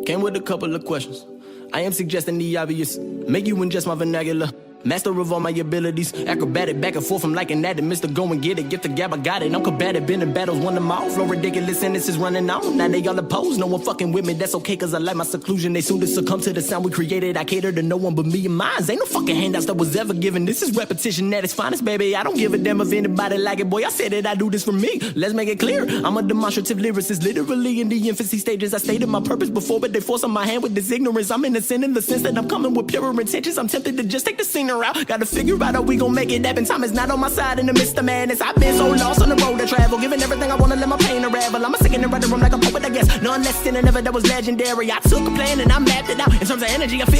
Came with a couple of questions. I am suggesting the obvious. Make you ingest my vernacular. Master of all my abilities. Acrobatic back and forth, I'm liking that. And Mr. Go and get it, get the gab, I got it. I'm combative, been in battles, won them all. Flow ridiculous, sentences running out. Now they all opposed, no one fucking with me. That's okay, cause I like my seclusion. They soon to succumb to the sound we created. I cater to no one but me and mine. Ain't no fucking handouts that was ever given. This is repetition at its finest, baby. I don't give a damn if anybody like it, boy. I said it, I do this for me. Let's make it clear. I'm a demonstrative lyricist, literally in the infancy stages. I stated my purpose before, but they force on my hand with this ignorance. I'm innocent in the sense that I'm coming with purer intentions. I'm tempted to just take the scenery out. Gotta figure out how we gon' make it happen. Time is not on my side in the midst of madness. I've been so lost on the road to travel, giving everything I wanna, let my pain unravel. I'm a second and right the room like a poet, I guess. None less than never, that was legendary. I took a plan and I mapped it out. In terms of energy, I feel